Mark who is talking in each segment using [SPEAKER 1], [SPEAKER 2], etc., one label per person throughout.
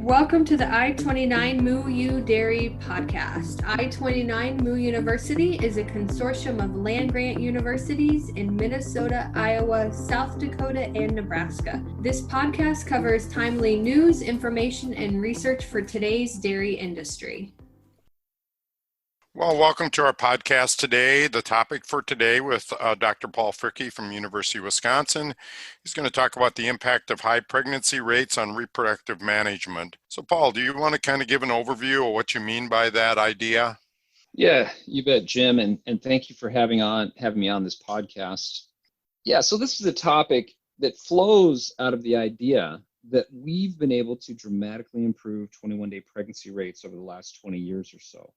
[SPEAKER 1] Welcome to the I-29 Moo U Dairy podcast. I-29 Moo University is a consortium of land-grant universities in Minnesota, Iowa, South Dakota, and Nebraska. This podcast covers timely news, information, and research for today's dairy industry.
[SPEAKER 2] Well, welcome to our podcast today. The topic for today with Dr. Paul Fricke from University of Wisconsin. He's going to talk about the impact of high pregnancy rates on reproductive management. So, Paul, do you want to kind of give an overview of what you mean by that idea?
[SPEAKER 3] Yeah, you bet, Jim, and thank you for having me on this podcast. Yeah, so this is a topic that flows out of the idea that we've been able to dramatically improve 21-day pregnancy rates over the last 20 years or so.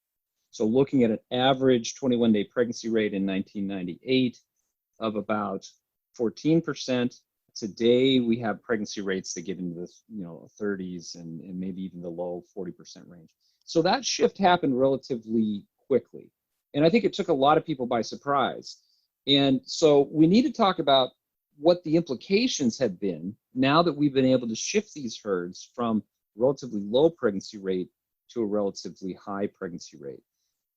[SPEAKER 3] So looking at an average 21-day pregnancy rate in 1998 of about 14%, today we have pregnancy rates that get into the 30s and maybe even the low 40% range. So that shift happened relatively quickly. And I think it took a lot of people by surprise. And so we need to talk about what the implications have been now that we've been able to shift these herds from relatively low pregnancy rate to a relatively high pregnancy rate.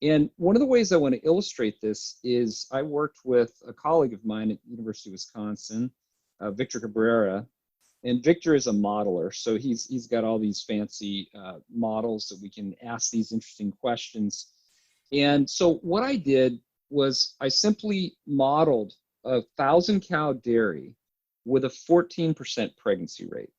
[SPEAKER 3] And one of the ways I want to illustrate this is I worked with a colleague of mine at University of Wisconsin, Victor Cabrera, and Victor is a modeler. So he's got all these fancy models that we can ask these interesting questions. And so what I did was I simply modeled a 1,000-cow dairy with a 14% pregnancy rate.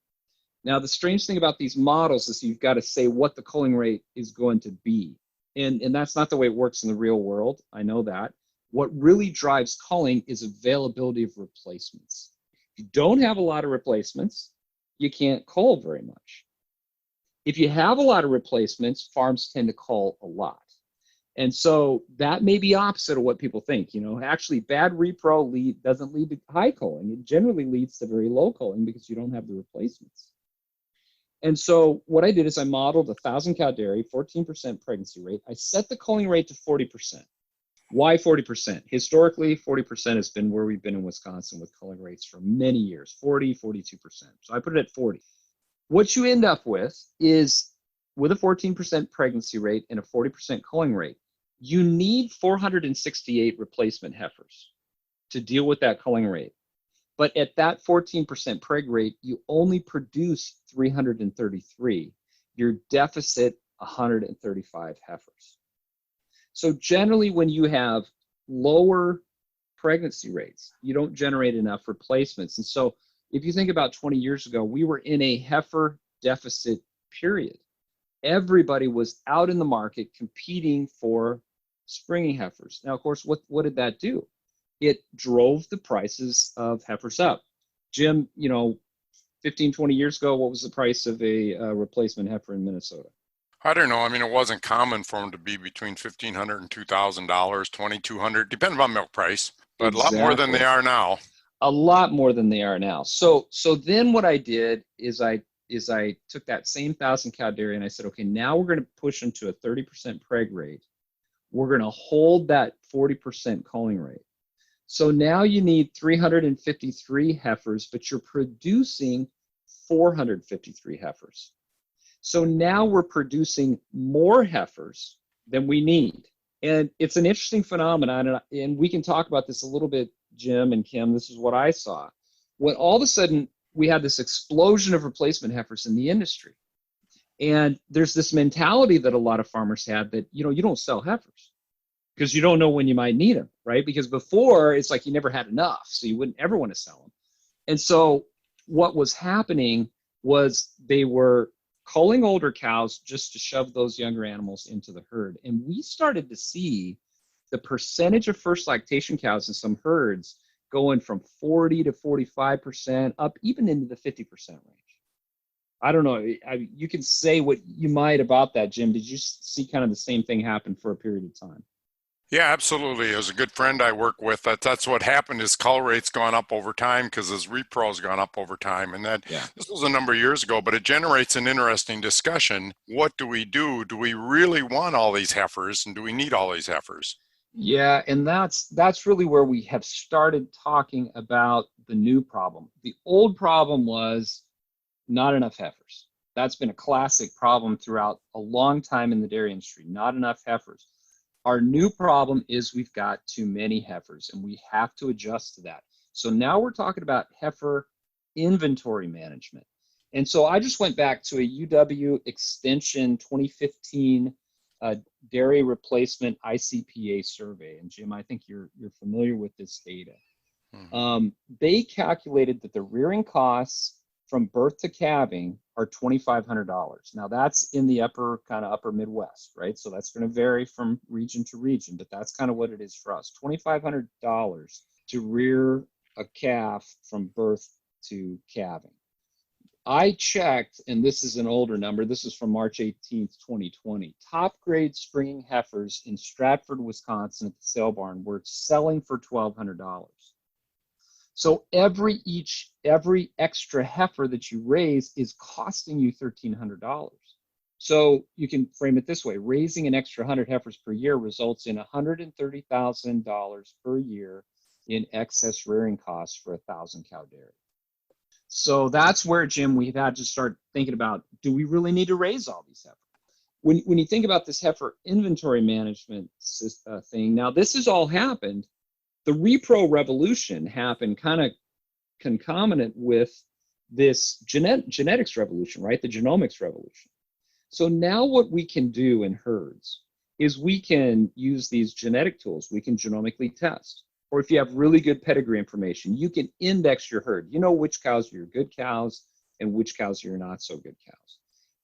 [SPEAKER 3] Now, the strange thing about these models is you've got to say what the culling rate is going to be. And that's not the way it works in the real world. I know that. What really drives culling is availability of replacements. If you don't have a lot of replacements, you can't cull very much. If you have a lot of replacements, farms tend to cull a lot. And so that may be opposite of what people think. Actually, bad repro doesn't lead to high culling. It generally leads to very low culling because you don't have the replacements. And so what I did is I modeled a 1,000-cow dairy, 14% pregnancy rate. I set the culling rate to 40%. Why 40%? Historically, 40% has been where we've been in Wisconsin with culling rates for many years, 40, 42%. So I put it at 40. What you end up with is, with a 14% pregnancy rate and a 40% culling rate, you need 468 replacement heifers to deal with that culling rate. But at that 14% preg rate, you only produce 333. Your deficit, 135 heifers. So generally, when you have lower pregnancy rates, you don't generate enough replacements. And so if you think about 20 years ago, we were in a heifer deficit period. Everybody was out in the market competing for springing heifers. Now, of course, what did that do? It drove the prices of heifers up. Jim, 15, 20 years ago, what was the price of a replacement heifer in Minnesota?
[SPEAKER 2] I don't know. I mean, it wasn't common for them to be between $1,500 and $2,000, $2,200, depending on milk price, but exactly. A lot more than they are now.
[SPEAKER 3] A lot more than they are now. So then what I did is I took that same 1,000-cow dairy and I said, okay, now we're going to push them to a 30% preg rate. We're going to hold that 40% culling rate. So now you need 353 heifers, but you're producing 453 heifers. So now we're producing more heifers than we need. And it's an interesting phenomenon, and we can talk about this a little bit, Jim and Kim. This is what I saw. When all of a sudden we had this explosion of replacement heifers in the industry. And there's this mentality that a lot of farmers had that, you don't sell heifers because you don't know when you might need them, right? Because before, it's like you never had enough, so you wouldn't ever want to sell them. And so what was happening was they were culling older cows just to shove those younger animals into the herd. And we started to see the percentage of first lactation cows in some herds going from 40 to 45%, up even into the 50% range. I don't know. You can say what you might about that, Jim. Did you see kind of the same thing happen for a period of time?
[SPEAKER 2] Yeah, absolutely. As a good friend I work with, that's what happened is cull rate's gone up over time because his repro's gone up over time. And This was a number of years ago, but it generates an interesting discussion. What do we do? Do we really want all these heifers and do we need all these heifers?
[SPEAKER 3] Yeah, and that's really where we have started talking about the new problem. The old problem was not enough heifers. That's been a classic problem throughout a long time in the dairy industry, not enough heifers. Our new problem is we've got too many heifers, and we have to adjust to that. So now we're talking about heifer inventory management. And so I just went back to a UW Extension 2015 dairy replacement ICPA survey. And Jim, I think you're familiar with this data. Mm-hmm. They calculated that the rearing costs from birth to calving are $2,500. Now that's in the upper Midwest, right? So that's going to vary from region to region, but that's kind of what it is for us. $2,500 to rear a calf from birth to calving. I checked, and this is an older number. This is from March 18th, 2020. Top grade springing heifers in Stratford, Wisconsin at the sale barn were selling for $1,200. So every extra heifer that you raise is costing you $1,300. So you can frame it this way: raising an extra 100 heifers per year results in $130,000 per year in excess rearing costs for 1,000 cow dairy. So that's where, Jim, we've had to start thinking about, do we really need to raise all these heifers? When you think about this heifer inventory management thing, now this has all happened. The repro revolution happened kind of concomitant with this genetics revolution, right? The genomics revolution. So now what we can do in herds is we can use these genetic tools. We can genomically test. Or if you have really good pedigree information, you can index your herd. You know which cows are your good cows and which cows are your not so good cows.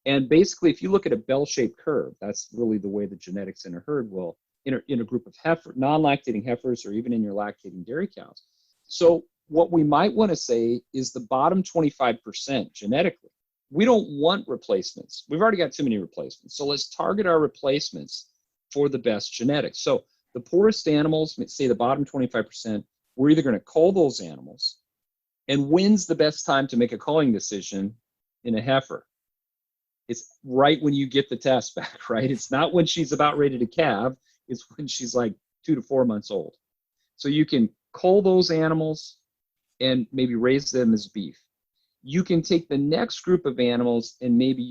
[SPEAKER 3] And basically, if you look at a bell-shaped curve, that's really the way the genetics in a herd will, in a group of non-lactating heifers, or even in your lactating dairy cows. So what we might want to say is the bottom 25% genetically, we don't want replacements. We've already got too many replacements. So let's target our replacements for the best genetics. So the poorest animals, say the bottom 25%, we're either going to cull those animals. And when's the best time to make a culling decision in a heifer? It's right when you get the test back, right? It's not when she's about ready to calve. It's when she's like 2 to 4 months old. So you can cull those animals and maybe raise them as beef. You can take the next group of animals and maybe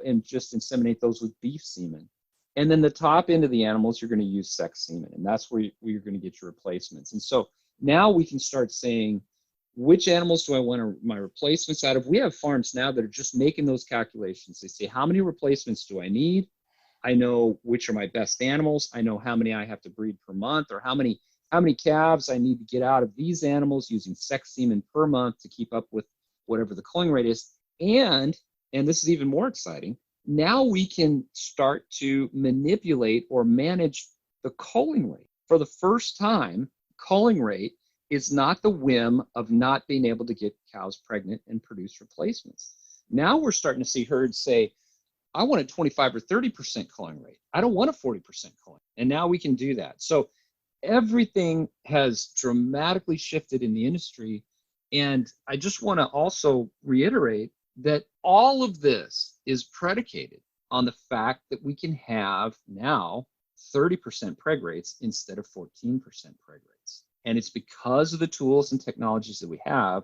[SPEAKER 3] and just inseminate those with beef semen. And then the top end of the animals, you're going to use sex semen, and that's where you're going to get your replacements. And so now we can start saying, which animals do I want my replacements out of? We have farms now that are just making those calculations. They say, how many replacements do I need? I know which are my best animals. I know how many I have to breed per month, or how many calves I need to get out of these animals using sex semen per month to keep up with whatever the culling rate is. And this is even more exciting, now we can start to manipulate or manage the culling rate. For the first time, culling rate is not the whim of not being able to get cows pregnant and produce replacements. Now we're starting to see herds say, I want a 25 or 30% culling rate. I don't want a 40% culling. And now we can do that. So everything has dramatically shifted in the industry. And I just want to also reiterate that all of this is predicated on the fact that we can have now 30% preg rates instead of 14% preg rates. And it's because of the tools and technologies that we have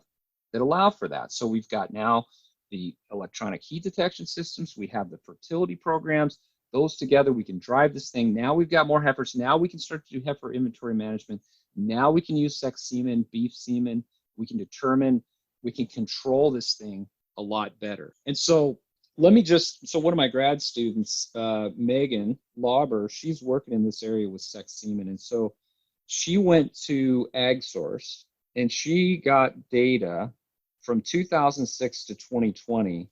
[SPEAKER 3] that allow for that. So we've got now the electronic heat detection systems, we have the fertility programs, those together, we can drive this thing. Now we've got more heifers. Now we can start to do heifer inventory management. Now we can use sex semen, beef semen. We can control this thing a lot better. And so one of my grad students, Megan Lauber, she's working in this area with sex semen. And so she went to AgSource and she got data from 2006 to 2020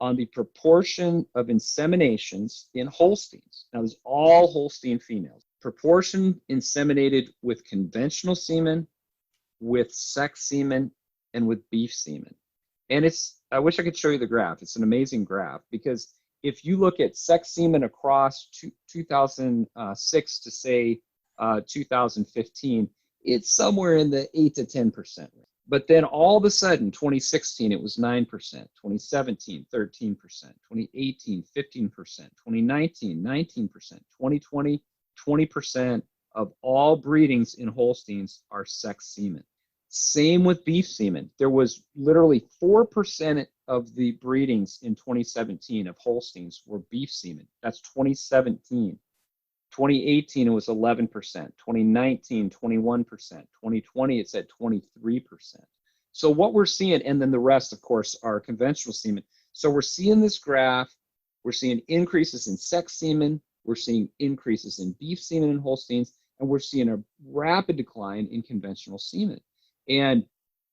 [SPEAKER 3] on the proportion of inseminations in Holsteins. Now, this is all Holstein females. Proportion inseminated with conventional semen, with sex semen, and with beef semen. And I wish I could show you the graph. It's an amazing graph, because if you look at sex semen across 2006 to say 2015, it's somewhere in the 8 to 10% range. But then all of a sudden, 2016, it was 9%, 2017, 13%, 2018, 15%, 2019, 19%, 2020, 20% of all breedings in Holsteins are sex semen. Same with beef semen. There was literally 4% of the breedings in 2017 of Holsteins were beef semen. That's 2017. 2018, it was 11%. 2019, 21%. 2020, it's at 23%. So what we're seeing, and then the rest, of course, are conventional semen. So we're seeing this graph. We're seeing increases in sex semen. We're seeing increases in beef semen in Holsteins, and we're seeing a rapid decline in conventional semen. And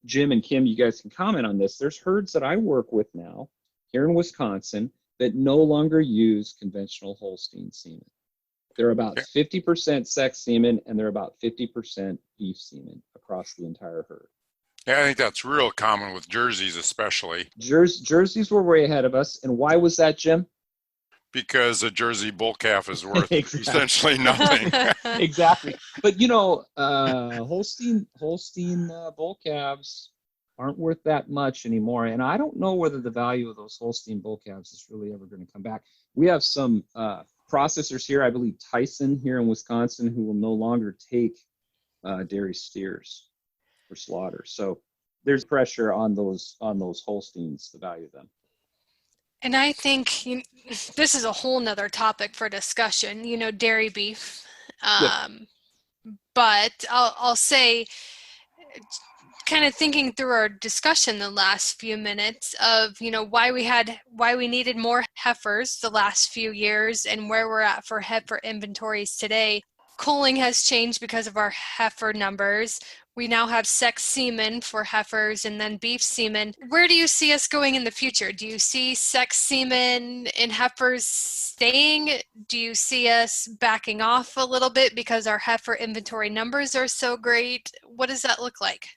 [SPEAKER 3] Jim and Kim, you guys can comment on this. There's herds that I work with now here in Wisconsin that no longer use conventional Holstein semen. They're about 50% sex semen, and they're about 50% beef semen across the entire herd.
[SPEAKER 2] Yeah, I think that's real common with Jerseys especially.
[SPEAKER 3] Jerseys were way ahead of us. And why was that, Jim?
[SPEAKER 2] Because a Jersey bull calf is worth essentially nothing.
[SPEAKER 3] Exactly. But Holstein bull calves aren't worth that much anymore. And I don't know whether the value of those Holstein bull calves is really ever going to come back. We have some processors here, I believe Tyson here in Wisconsin, who will no longer take dairy steers for slaughter. So there's pressure on those Holsteins to value them.
[SPEAKER 4] And I think this is a whole nother topic for discussion, dairy beef. But I'll say, kind of thinking through our discussion the last few minutes of, why we needed more heifers the last few years and where we're at for heifer inventories today. Culling has changed because of our heifer numbers. We now have sex semen for heifers and then beef semen. Where do you see us going in the future? Do you see sex semen in heifers staying? Do you see us backing off a little bit because our heifer inventory numbers are so great? What does that look like?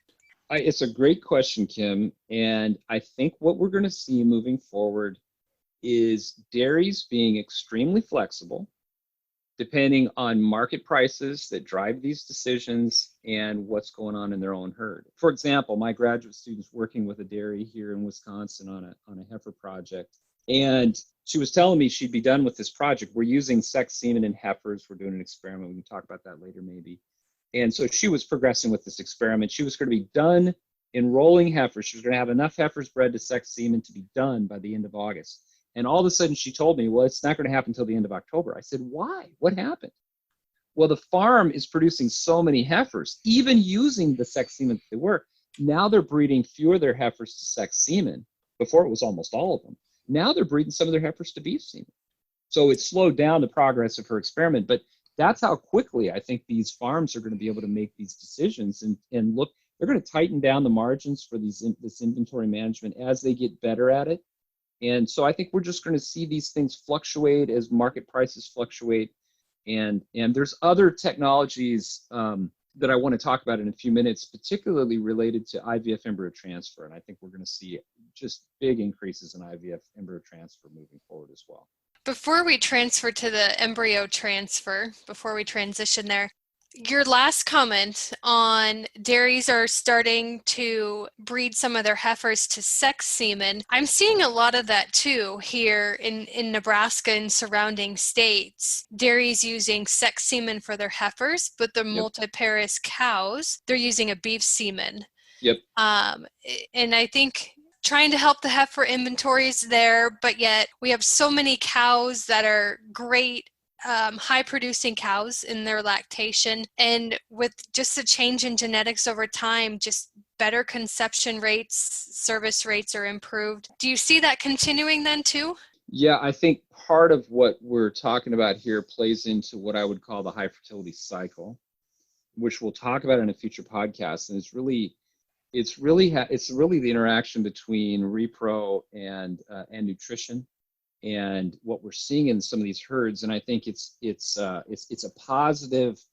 [SPEAKER 3] It's a great question, Kim. And I think what we're going to see moving forward is dairies being extremely flexible, depending on market prices that drive these decisions and what's going on in their own herd. For example, my graduate student's working with a dairy here in Wisconsin on a heifer project. And she was telling me she'd be done with this project. We're using sex semen in heifers. We're doing an experiment. We can talk about that later maybe. And so she was progressing with this experiment. She was going to be done enrolling heifers. She was going to have enough heifers bred to sex semen to be done by the end of August. And all of a sudden she told me, well, it's not going to happen until the end of October. I said, why? What happened? Well, the farm is producing so many heifers, even using the sex semen that they were. Now they're breeding fewer of their heifers to sex semen. Before it was almost all of them. Now they're breeding some of their heifers to beef semen. So it slowed down the progress of her experiment. But that's how quickly I think these farms are going to be able to make these decisions and look, they're going to tighten down the margins for this inventory management as they get better at it. And so I think we're just going to see these things fluctuate as market prices fluctuate. And there's other technologies that I want to talk about in a few minutes, particularly related to IVF embryo transfer. And I think we're going to see just big increases in IVF embryo transfer moving forward as well.
[SPEAKER 4] Before we transfer to the embryo transfer, before we transition there, your last comment on dairies are starting to breed some of their heifers to sex semen. I'm seeing a lot of that too here in Nebraska and surrounding states. Dairies using sex semen for their heifers, but the multiparous cows, they're using a beef semen.
[SPEAKER 3] Yep.
[SPEAKER 4] And I think trying to help the heifer inventories there, but yet we have so many cows that are great high producing cows in their lactation, and with just the change in genetics over time, just better conception rates, service rates are improved. Do you see that continuing then too?
[SPEAKER 3] Yeah, I think part of what we're talking about here plays into what I would call the high fertility cycle, which we'll talk about in a future podcast. And it's really the interaction between repro and nutrition, and what we're seeing in some of these herds. And I think it's a positive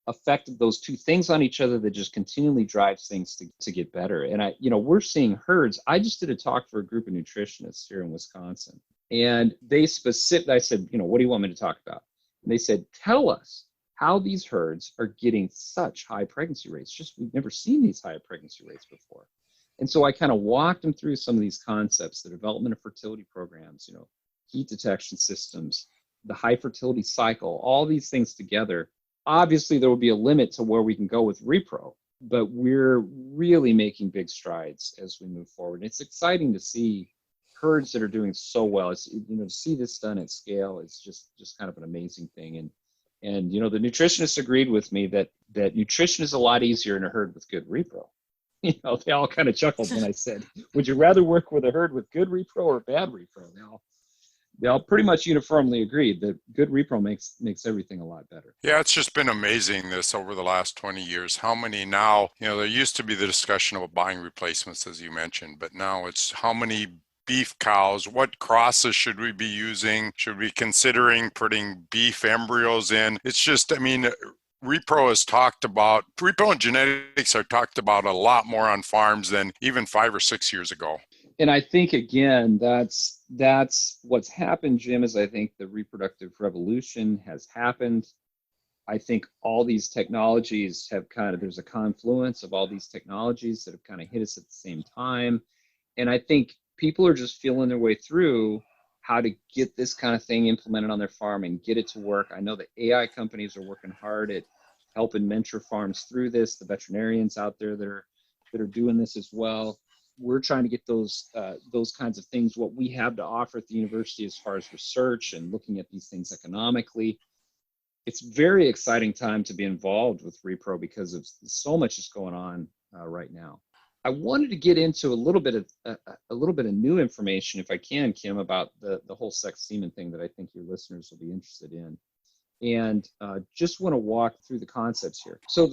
[SPEAKER 3] effect of those two things on each other that just continually drives things to get better. And we're seeing herds. I just did a talk for a group of nutritionists here in Wisconsin, and I said, what do you want me to talk about? And they said, tell us how these herds are getting such high pregnancy rates. We've never seen these high pregnancy rates before. And so I kind of walked them through some of these concepts, the development of fertility programs, heat detection systems, the high fertility cycle, all these things together. Obviously, there will be a limit to where we can go with repro, but we're really making big strides as we move forward. It's exciting to see herds that are doing so well. It's, to see this done at scale, it's just kind of an amazing thing. And the nutritionists agreed with me that nutrition is a lot easier in a herd with good repro. They all kind of chuckled when I said, would you rather work with a herd with good repro or bad repro? They all pretty much uniformly agreed that good repro makes everything a lot better.
[SPEAKER 2] Yeah, it's just been amazing this over the last 20 years. How many now, there used to be the discussion about buying replacements, as you mentioned, but now it's how many beef cows, what crosses should we be using? Should we be considering putting beef embryos in? It's just, repro and genetics are talked about a lot more on farms than even 5 or 6 years ago.
[SPEAKER 3] And I think, again, that's what's happened, Jim, is I think the reproductive revolution has happened. I think all these technologies have there's a confluence of all these technologies that have kind of hit us at the same time. And I think people are just feeling their way through how to get this kind of thing implemented on their farm and get it to work. I know the AI companies are working hard at helping mentor farms through this, the veterinarians out there that are doing this as well. We're trying to get those kinds of things, what we have to offer at the university as far as research and looking at these things economically. It's a very exciting time to be involved with repro because of so much is going on right now. I wanted to get into a little bit of new information, if I can, Kim, about the whole sex semen thing that I think your listeners will be interested in. And just want to walk through the concepts here. So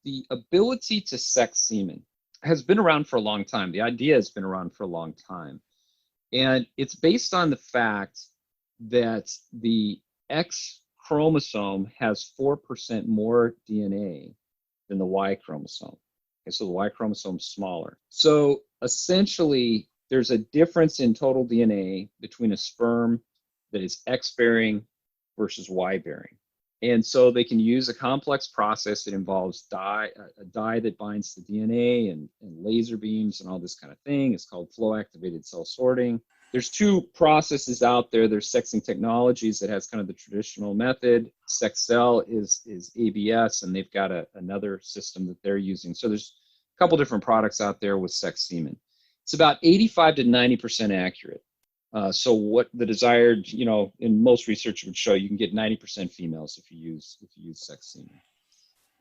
[SPEAKER 3] the ability to sex semen has been around for a long time. The idea has been around for a long time. And it's based on the fact that the X chromosome has 4% more DNA than the Y chromosome. Okay, so the Y chromosome is smaller. So essentially, there's a difference in total DNA between a sperm that is X-bearing versus Y-bearing. And so they can use a complex process that involves a dye that binds the DNA and laser beams and all this kind of thing. It's called flow-activated cell sorting. There's two processes out there. There's sexing technologies that has kind of the traditional method. Sexcel is ABS, and they've got another system that they're using. So there's a couple different products out there with sex semen. It's about 85 to 90% accurate. So what the desired, in most research would show, you can get 90% females if you use sex semen.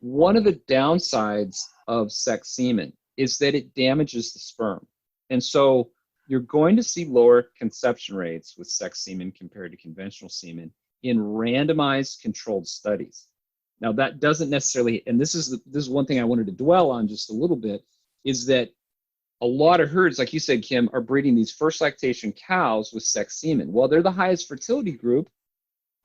[SPEAKER 3] One of the downsides of sex semen is that it damages the sperm. And so you're going to see lower conception rates with sex semen compared to conventional semen in randomized controlled studies. Now that doesn't necessarily, and this is one thing I wanted to dwell on just a little bit, is that a lot of herds, like you said, Kim, are breeding these first lactation cows with sex semen. Well, they're the highest fertility group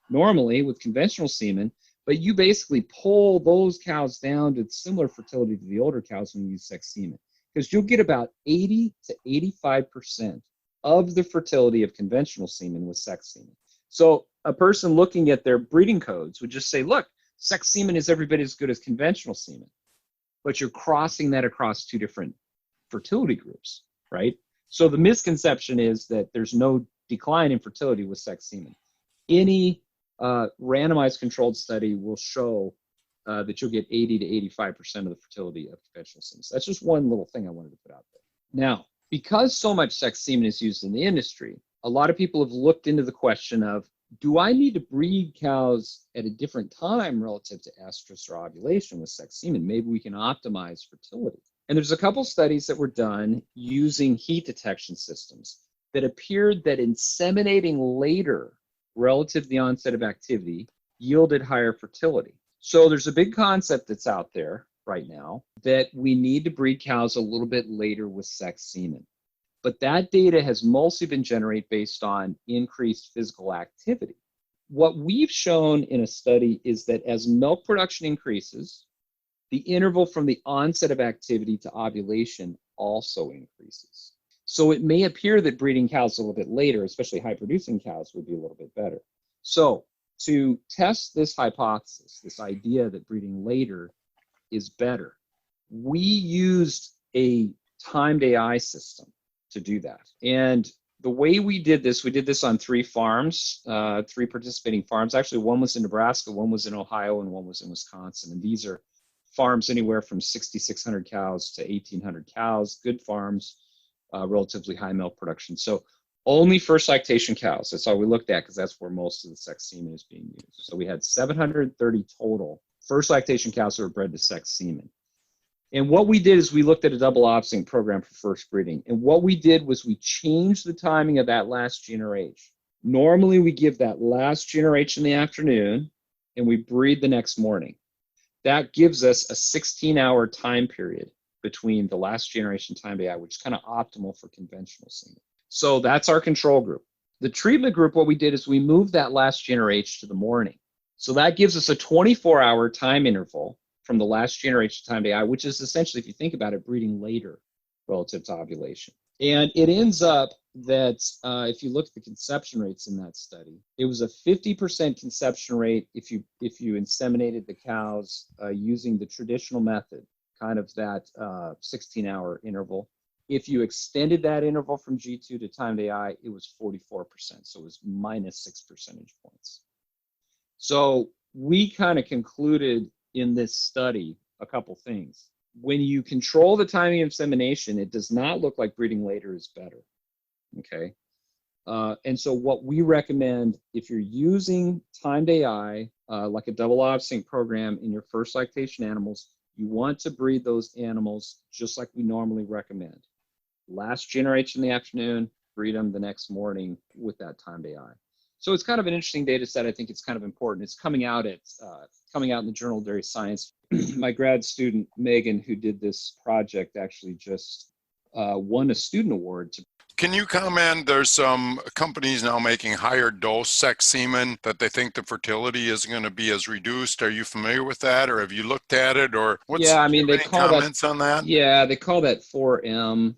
[SPEAKER 3] normally with conventional semen, but you basically pull those cows down to similar fertility to the older cows when you use sex semen, because you'll get about 80 to 85% of the fertility of conventional semen with sex semen. So a person looking at their breeding codes would just say, look, sex semen is every bit as good as conventional semen, but you're crossing that across two different fertility groups, right? So the misconception is that there's no decline in fertility with sex semen. Any randomized controlled study will show that you'll get 80 to 85% of the fertility of conventional semen. So that's just one little thing I wanted to put out there. Now, because so much sex semen is used in the industry, a lot of people have looked into the question of, do I need to breed cows at a different time relative to estrus or ovulation with sex semen? Maybe we can optimize fertility. And there's a couple studies that were done using heat detection systems that appeared that inseminating later relative to the onset of activity yielded higher fertility. So there's a big concept that's out there right now that we need to breed cows a little bit later with sex semen. But that data has mostly been generated based on increased physical activity. What we've shown in a study is that as milk production increases, the interval from the onset of activity to ovulation also increases. So it may appear that breeding cows a little bit later, especially high-producing cows, would be a little bit better. So to test this hypothesis, this idea that breeding later is better, we used a timed AI system to do that. And the way we did this on 3 farms, 3 participating farms. Actually, one was in Nebraska, one was in Ohio, and one was in Wisconsin. And these are farms anywhere from 6,600 cows to 1,800 cows, good farms, relatively high milk production. So only first lactation cows. That's all we looked at because that's where most of the sex semen is being used. So we had 730 total first lactation cows that were bred to sex semen. And what we did is we looked at a double offspring program for first breeding. And what we did was we changed the timing of that last GnRH. Normally we give that last GnRH in the afternoon and we breed the next morning. That gives us a 16-hour time period between the last generation time to AI, which is kind of optimal for conventional semen. So that's our control group. The treatment group, what we did is we moved that last GnRH to the morning. So that gives us a 24-hour time interval from the last GnRH time to AI, which is essentially, if you think about it, breeding later relative to ovulation. And it ends up that if you look at the conception rates in that study, it was a 50% conception rate if you inseminated the cows using the traditional method, kind of that 16-hour interval. If you extended that interval from G2 to time to AI, it was 44%. So it was minus 6 percentage points. So we kind of concluded in this study a couple things. When you control the timing of insemination, it does not look like breeding later is better. Okay. And so what we recommend, if you're using timed AI, like a double offspring program in your first lactation animals, you want to breed those animals just like we normally recommend. Last GnRH in the afternoon, breed them the next morning with that timed AI. So it's kind of an interesting data set. I think it's kind of important. It's coming out in the Journal of Dairy Science. My grad student, Megan, who did this project, actually just won a student award.
[SPEAKER 2] Can you comment, there's some companies now making higher dose sex semen that they think the fertility isn't going to be as reduced. Are you familiar with that, or have you looked at it, or what's
[SPEAKER 3] they call
[SPEAKER 2] comments on that?
[SPEAKER 3] Yeah, they call that 4M.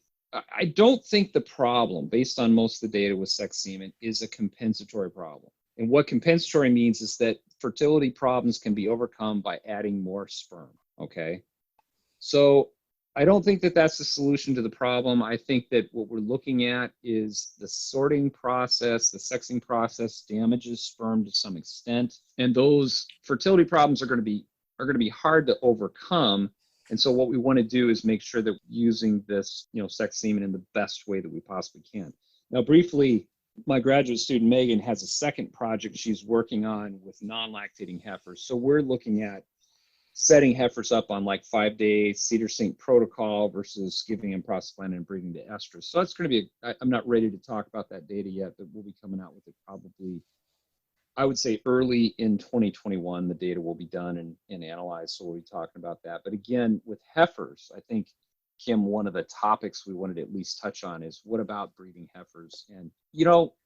[SPEAKER 3] I don't think the problem, based on most of the data with sex semen, is a compensatory problem. And what compensatory means is that fertility problems can be overcome by adding more sperm, okay? So I don't think that that's the solution to the problem. I think that what we're looking at is the sorting process, the sexing process damages sperm to some extent. And those fertility problems are going to be hard to overcome. And so what we want to do is make sure that we're using this, sex semen in the best way that we possibly can. Now, briefly, my graduate student, Megan, has a second project she's working on with non-lactating heifers. So we're looking at setting heifers up on like 5-day cedar sync protocol versus giving them prostaglandin and breeding to estrus. So it's going to be, I'm not ready to talk about that data yet, but we'll be coming out with it probably, I would say early in 2021, the data will be done and analyzed. So we'll be talking about that. But again, with heifers, I think, Kim, one of the topics we wanted to at least touch on is what about breeding heifers? And,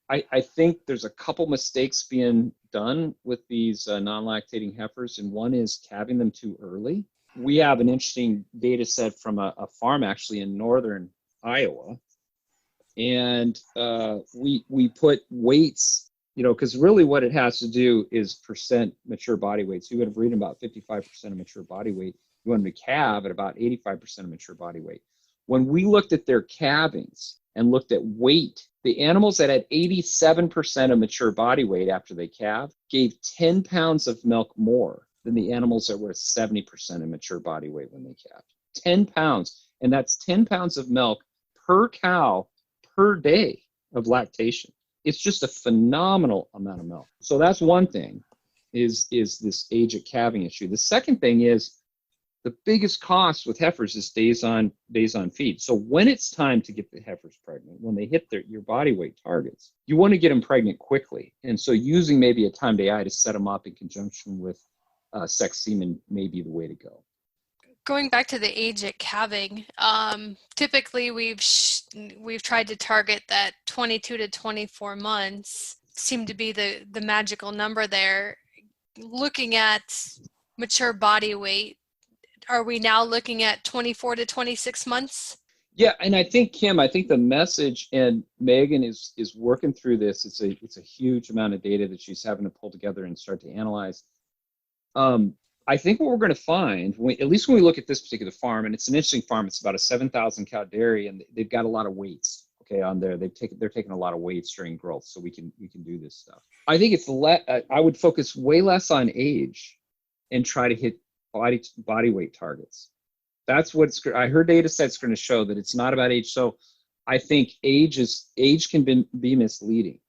[SPEAKER 3] I think there's a couple mistakes being done with these non-lactating heifers. And one is calving them too early. We have an interesting data set from a farm actually in northern Iowa. And we put weights, because really what it has to do is percent mature body weight. So you're going to breed about 55% of mature body weight. You want them to calve at about 85% of mature body weight. When we looked at their calvings and looked at weight, the animals that had 87% of mature body weight after they calved gave 10 pounds of milk more than the animals that were at 70% of mature body weight when they calved. 10 pounds. And that's 10 pounds of milk per cow per day of lactation. It's just a phenomenal amount of milk. So that's one thing, is this age at calving issue. The second thing is the biggest cost with heifers is days on feed. So when it's time to get the heifers pregnant, when they hit your body weight targets, you want to get them pregnant quickly. And so using maybe a timed AI to set them up in conjunction with sex semen may be the way to go.
[SPEAKER 4] Going back to the age at calving, typically we've tried to target that 22 to 24 months seem to be the magical number there. Looking at mature body weight, are we now looking at 24 to 26 months?
[SPEAKER 3] Yeah, and I think, Kim, the message, and Megan is working through this. It's a huge amount of data that she's having to pull together and start to analyze. I think what we're going to find, at least when we look at this particular farm, and it's an interesting farm, it's about a 7,000 cow dairy, and they've got a lot of weights, okay, on there. They're taking a lot of weights during growth, so we can do this stuff. I think I would focus way less on age and try to hit body weight targets. That's what's, I heard data sets going to show that it's not about age. So I think age can be misleading.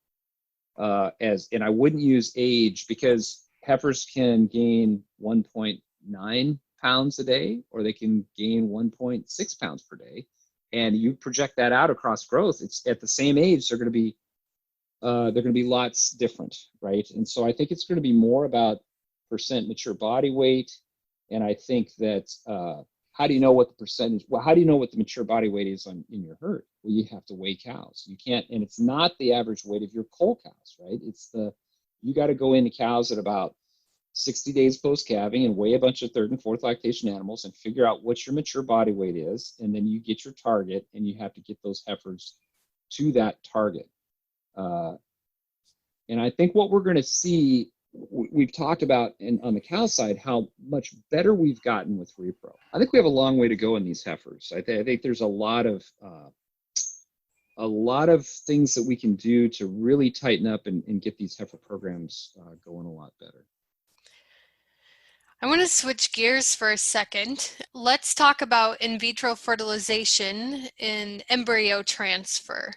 [SPEAKER 3] And I wouldn't use age, because heifers can gain 1.9 pounds a day, or they can gain 1.6 pounds per day. And you project that out across growth, it's at the same age, they're going to be lots different, right? And so I think it's going to be more about percent mature body weight. And I think that, how do you know what the percentage, well, how do you know what the mature body weight is in your herd? Well, you have to weigh cows. You can't, and it's not the average weight of your cull cows, right? You got to go into cows at about 60 days post-calving and weigh a bunch of third and fourth lactation animals and figure out what your mature body weight is. And then you get your target, and you have to get those heifers to that target. And I think what we're going to see, we've talked about on the cow side, how much better we've gotten with repro. I think we have a long way to go in these heifers. I think there's a lot of things that we can do to really tighten up and get these heifer programs going a lot better.
[SPEAKER 4] I want to switch gears for a second. Let's talk about in vitro fertilization and embryo transfer.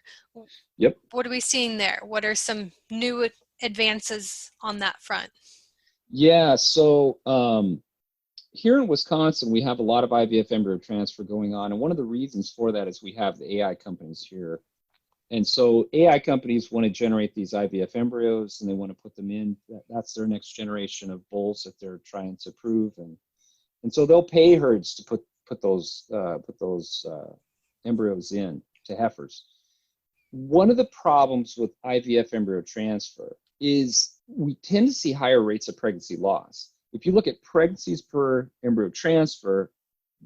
[SPEAKER 3] Yep.
[SPEAKER 4] What are we seeing there? What are some new advances on that front?
[SPEAKER 3] Yeah, so here in Wisconsin, we have a lot of IVF embryo transfer going on. And one of the reasons for that is we have the AI companies here. And so AI companies want to generate these IVF embryos, and they want to put them in. That's their next generation of bulls that they're trying to prove. And so they'll pay herds to put those embryos in to heifers. One of the problems with IVF embryo transfer is we tend to see higher rates of pregnancy loss. If you look at pregnancies per embryo transfer,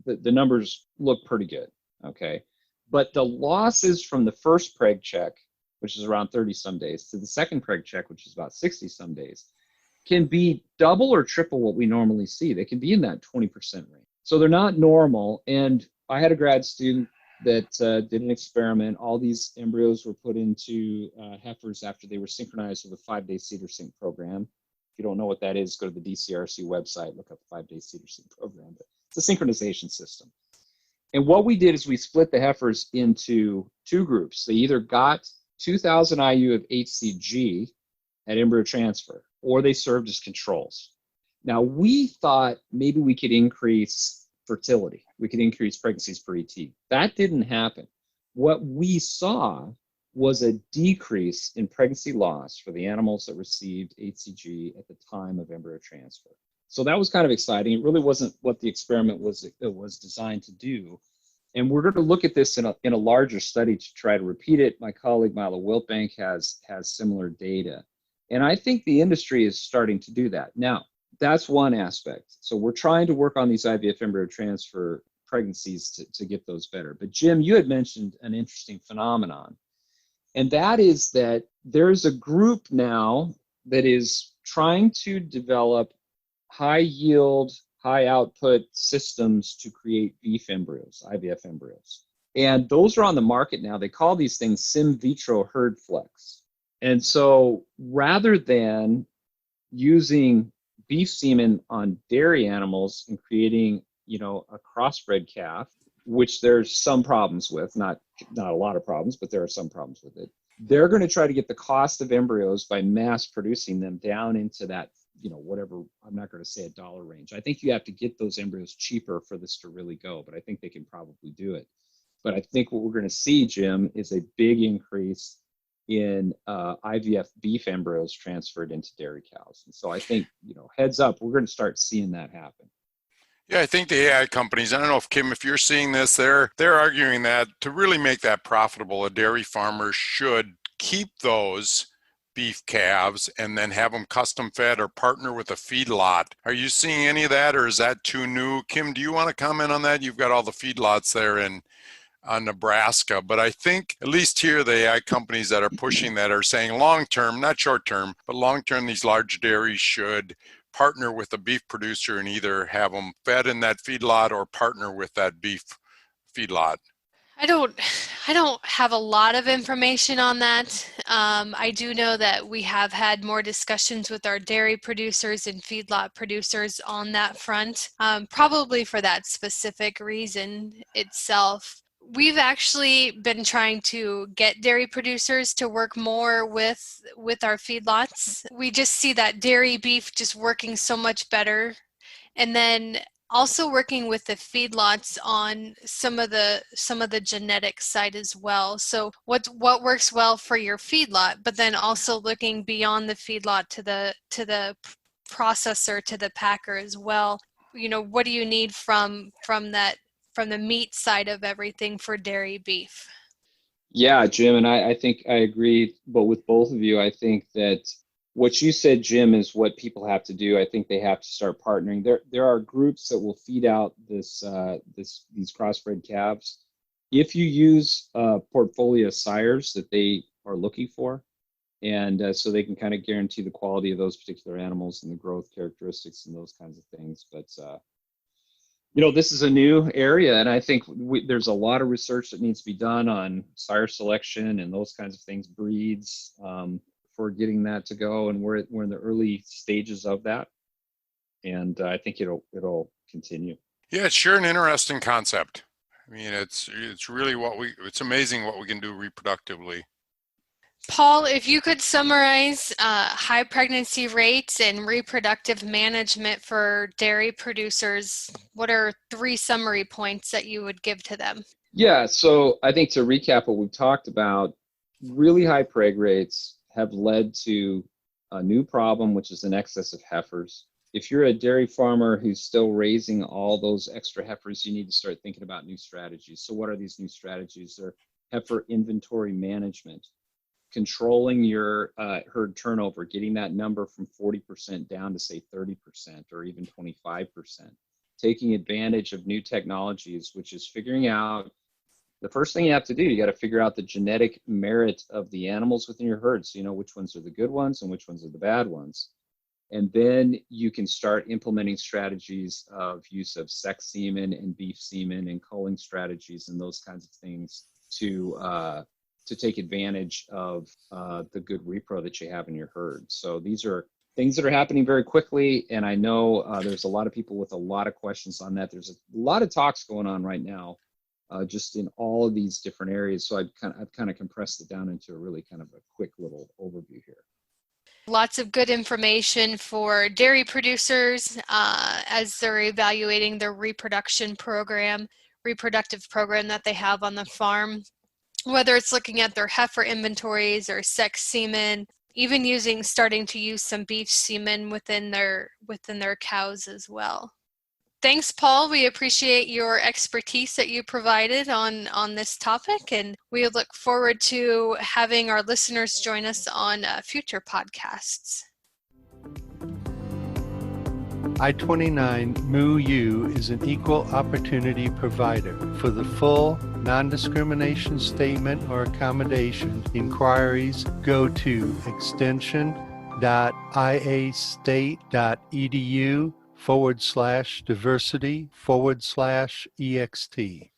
[SPEAKER 3] the numbers look pretty good, okay? But the losses from the first preg check, which is around 30 some days, to the second preg check, which is about 60 some days, can be double or triple what we normally see. They can be in that 20% range. So they're not normal. And I had a grad student that did an experiment. All these embryos were put into heifers after they were synchronized with a 5-day cedar sync program. If you don't know what that is, go to the DCRC website, look up the 5-day cedar sync program. But it's a synchronization system. And what we did is we split the heifers into two groups. They either got 2,000 IU of HCG at embryo transfer, or they served as controls. Now, we thought maybe we could increase fertility. We could increase pregnancies per ET. That didn't happen. What we saw was a decrease in pregnancy loss for the animals that received HCG at the time of embryo transfer. So that was kind of exciting. It really wasn't what the experiment was designed to do. And we're going to look at this in a larger study to try to repeat it. My colleague Milo Wiltbank has similar data. And I think the industry is starting to do that. Now, that's one aspect. So we're trying to work on these IVF embryo transfer pregnancies to get those better. But Jim, you had mentioned an interesting phenomenon. And that is that there's a group now that is trying to develop high yield, high output systems to create beef embryos, IVF embryos. And those are on the market now. They call these things sim vitro herd flex. And so rather than using beef semen on dairy animals and creating, a crossbred calf, which there's some problems with, not a lot of problems, but there are some problems with it. They're going to try to get the cost of embryos by mass producing them down into that, whatever, I'm not going to say $1 range. I think you have to get those embryos cheaper for this to really go, but I think they can probably do it. But I think what we're going to see, Jim, is a big increase in IVF beef embryos transferred into dairy cows. And so I think, heads up, we're going to start seeing that happen.
[SPEAKER 2] Yeah, I think the AI companies, I don't know if Kim, if you're seeing this, they're arguing that to really make that profitable, a dairy farmer should keep those beef calves and then have them custom fed or partner with a feedlot. Are you seeing any of that, or is that too new? Kim, do you want to comment on that? You've got all the feedlots there in Nebraska, but I think at least here the AI companies that are pushing that are saying long-term, not short-term, but long-term, these large dairies should partner with a beef producer and either have them fed in that feedlot or partner with that beef feedlot.
[SPEAKER 4] I don't have a lot of information on that. I do know that we have had more discussions with our dairy producers and feedlot producers on that front, probably for that specific reason itself. We've actually been trying to get dairy producers to work more with our feedlots. We just see that dairy beef just working so much better. And then also working with the feedlots on some of the genetic side as well. So what works well for your feedlot, but then also looking beyond the feedlot to the processor, to the packer as well. What do you need from the meat side of everything for dairy beef?
[SPEAKER 3] Yeah, Jim, and I think I agree, but with both of you, I think that what you said, Jim, is what people have to do. I think they have to start partnering. There are groups that will feed out these crossbred calves. If you use portfolio sires that they are looking for, and so they can kind of guarantee the quality of those particular animals and the growth characteristics and those kinds of things. But this is a new area, and I think there's a lot of research that needs to be done on sire selection and those kinds of things, breeds. For getting that to go, and we're in the early stages of that, and I think it'll continue.
[SPEAKER 2] Yeah, it's sure an interesting concept. I mean, it's really it's amazing what we can do reproductively.
[SPEAKER 4] Paul, if you could summarize high pregnancy rates and reproductive management for dairy producers, what are 3 summary points that you would give to them?
[SPEAKER 3] Yeah, so I think to recap what we've talked about, really high preg rates have led to a new problem, which is an excess of heifers. If you're a dairy farmer who's still raising all those extra heifers, you need to start thinking about new strategies. So what are these new strategies? They're heifer inventory management, controlling your herd turnover, getting that number from 40% down to say 30% or even 25%, taking advantage of new technologies, which is figuring out the first thing you have to do. You got to figure out the genetic merit of the animals within your herd, so you know which ones are the good ones and which ones are the bad ones. And then you can start implementing strategies of use of sex semen and beef semen and culling strategies and those kinds of things to take advantage of the good repro that you have in your herd. So these are things that are happening very quickly, and I know there's a lot of people with a lot of questions on that. There's a lot of talks going on right now. Just in all of these different areas. So I've kind of compressed it down into a really kind of a quick little overview here.
[SPEAKER 4] Lots of good information for dairy producers as they're evaluating their reproductive program that they have on the farm, whether it's looking at their heifer inventories or sex semen, even starting to use some beef semen within their cows as well. Thanks, Paul. We appreciate your expertise that you provided on this topic, and we look forward to having our listeners join us on future podcasts.
[SPEAKER 5] I-29 MooU is an equal opportunity provider. For the full non-discrimination statement or accommodation inquiries, go to extension.iastate.edu/diversity/ext.